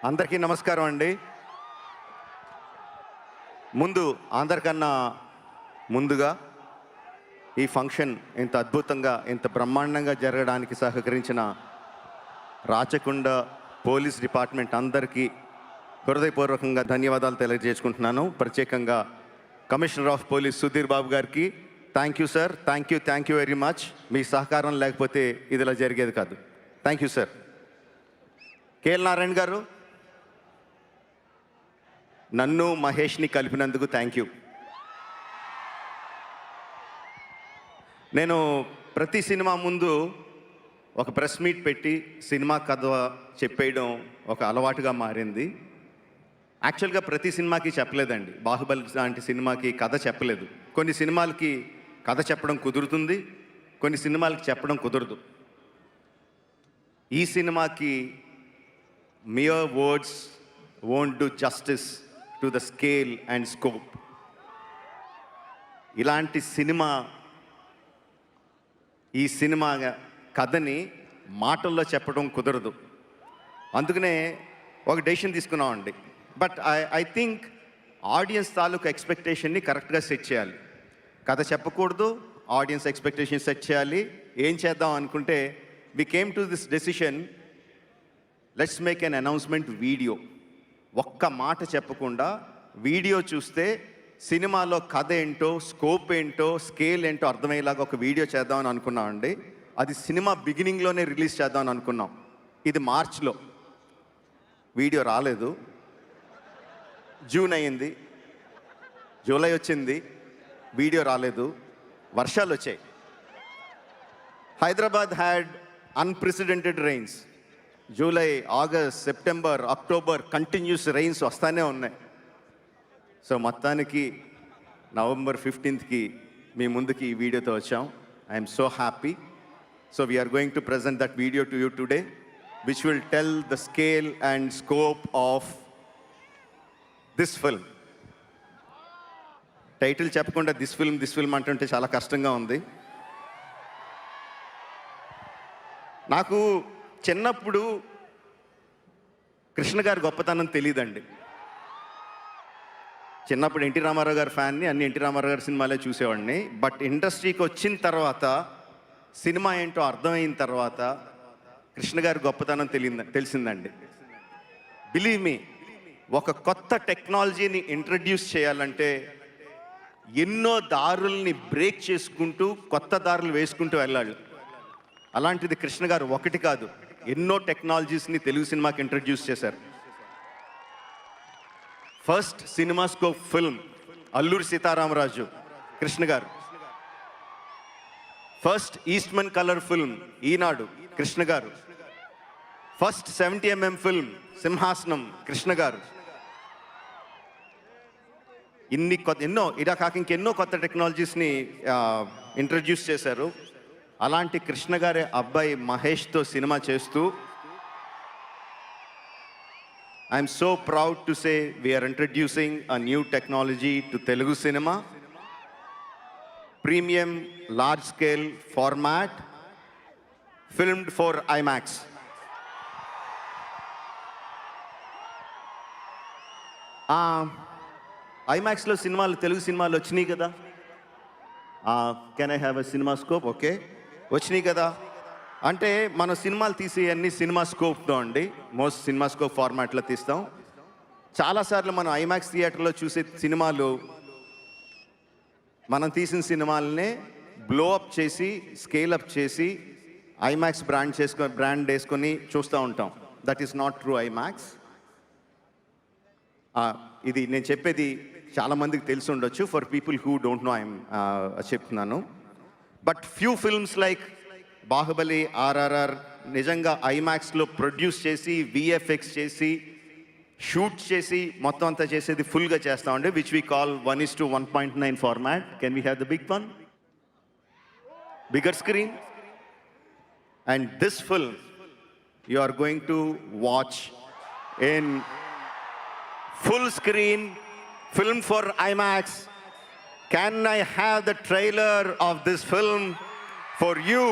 అందరికీ నమస్కారం అండి. అందరికన్నా ముందుగా ఈ ఫంక్షన్ ఇంత అద్భుతంగా ఇంత బ్రహ్మాండంగా జరగడానికి సహకరించిన రాచకొండ పోలీస్ డిపార్ట్మెంట్ అందరికీ హృదయపూర్వకంగా ధన్యవాదాలు తెలియజేసుకుంటున్నాను. ప్రత్యేకంగా commissioner of police Sudheer Babu గారికి thank you sir. Thank you very much. మీ సహకారం లేకపోతే ఇది ఇలా జరిగేది కాదు. Thank you sir. KL Narayana garu, నన్ను మహేష్ని కలిపినందుకు థ్యాంక్ యూ. నేను ప్రతి సినిమా ముందు ఒక ప్రెస్ మీట్ పెట్టి సినిమా కథ చెప్పేయడం ఒక అలవాటుగా మారింది. యాక్చువల్గా ప్రతి సినిమాకి చెప్పలేదండి. బాహుబలి లాంటి సినిమాకి కథ చెప్పలేదు. కొన్ని సినిమాలకి కథ చెప్పడం కుదురుతుంది, కొన్ని సినిమాలకి చెప్పడం కుదరదు. ఈ సినిమాకి mere words won't do justice to the scale and scope. ఇలాంటి సినిమా, ఈ సినిమా కథని మాటల్లో చెప్పడం కుదరదు. అందుకనే ఒక డెసిషన్ తీసుకున్నామండి. బట్ ఐ థింక్ ఆడియన్స్ తాలూకు ఎక్స్పెక్టేషన్ని కరెక్ట్గా సెట్ చేయాలి. కథ చెప్పకూడదు, ఆడియన్స్ ఎక్స్పెక్టేషన్ సెట్ చేయాలి. ఏం చేద్దాం అనుకుంటే we came to this decision, let's make an announcement video. ఒక్క మాట చెప్పకుండా వీడియో చూస్తే సినిమాలో కథ ఏంటో, స్కోప్ ఏంటో, స్కేల్ ఏంటో అర్థమయ్యేలాగా ఒక వీడియో చేద్దామని అనుకున్నామండి. అది సినిమా బిగినింగ్లోనే రిలీజ్ చేద్దామని అనుకున్నాం. ఇది మార్చ్లో, వీడియో రాలేదు. జూన్ అయింది, జూలై వచ్చింది, వీడియో రాలేదు. వర్షాలు వచ్చాయి. Hyderabad had unprecedented rains. July, August, September, October continuous rains వస్తూనే ఉన్నాయి. సో మొత్తానికి నవంబర్ 15కి మీ ముందుకి ఈ వీడియోతో వచ్చాం. I'm so happy. So we're going to present that video to you today, which will tell the scale and scope of this film. Title చెప్పకుండా this film అంటుంటే చాలా కష్టంగా ఉంది. నాకు చిన్నప్పుడు కృష్ణ గారి గొప్పతనం తెలియదండి. చిన్నప్పుడు ఎన్టీ రామారావు గారి ఫ్యాన్ని, అన్ని ఎన్టీ రామారావు గారి సినిమాలే చూసేవాడిని. బట్ ఇండస్ట్రీకి వచ్చిన తర్వాత, సినిమా ఏంటో అర్థమైన తర్వాత కృష్ణ గారి గొప్పతనం తెలిసిందండి. బిలీవ్ మీ, ఒక కొత్త టెక్నాలజీని ఇంట్రడ్యూస్ చేయాలంటే ఎన్నో దారుల్ని బ్రేక్ చేసుకుంటూ కొత్త దారులు వేసుకుంటూ వెళ్ళాలి. అలాంటిది కృష్ణ గారు ఒకటి కాదు, ఎన్నో టెక్నాలజీస్ని తెలుగు సినిమాకి ఇంట్రడ్యూస్ చేశారు. First CinemaScope film Alluri Sitaramaraju Krishna గారు. ఫస్ట్ ఈస్ట్మన్ కలర్ ఫిల్మ్ ఈనాడు కృష్ణ గారు. ఫస్ట్ 70mm ఫిల్మ్ సింహాసనం కృష్ణ గారు. ఎన్నో ఇలా కాక ఇంకెన్నో కొత్త టెక్నాలజీస్ని ఇంట్రడ్యూస్ చేశారు. అలాంటి కృష్ణ గారి అబ్బాయి మహేష్తో సినిమా చేస్తూ I'm so proud to say we're introducing a new technology to Telugu cinema. Premium large scale format, filmed for IMAX. ఐమాక్స్లో తెలుగు సినిమాలు వచ్చినాయి కదా. Can I have a cinema scope? Okay, వచ్చినాయి కదా. అంటే మన సినిమాలు తీసే అన్ని సినిమా స్కోప్తో అండి, మోస్ట్ సినిమా స్కోప్ ఫార్మాట్లో తీస్తాం. చాలాసార్లు మనం ఐమాక్స్ థియేటర్లో చూసే సినిమాలు, మనం తీసిన సినిమాలనే బ్లో అప్ చేసి, స్కేల్ అప్ చేసి, ఐమాక్స్ బ్రాండ్ వేసుకొని చూస్తూ ఉంటాం. That is not true IMAX. ఇది నేను చెప్పేది చాలామందికి తెలిసి ఉండొచ్చు. For people who don't know I'm చెప్తున్నాను. But few films like Baahubali, RRR నిజంగా ఐమాక్స్లో ప్రొడ్యూస్ చేసి, VFX చేసి, షూట్ చేసి, మొత్తం అంతా చేసేది ఫుల్గా చేస్తామండి, which we call 1:1.9 format. Can we have the big one, bigger screen? And this film you are going to watch in full screen, film for IMAX. Can I have the trailer of this film for you?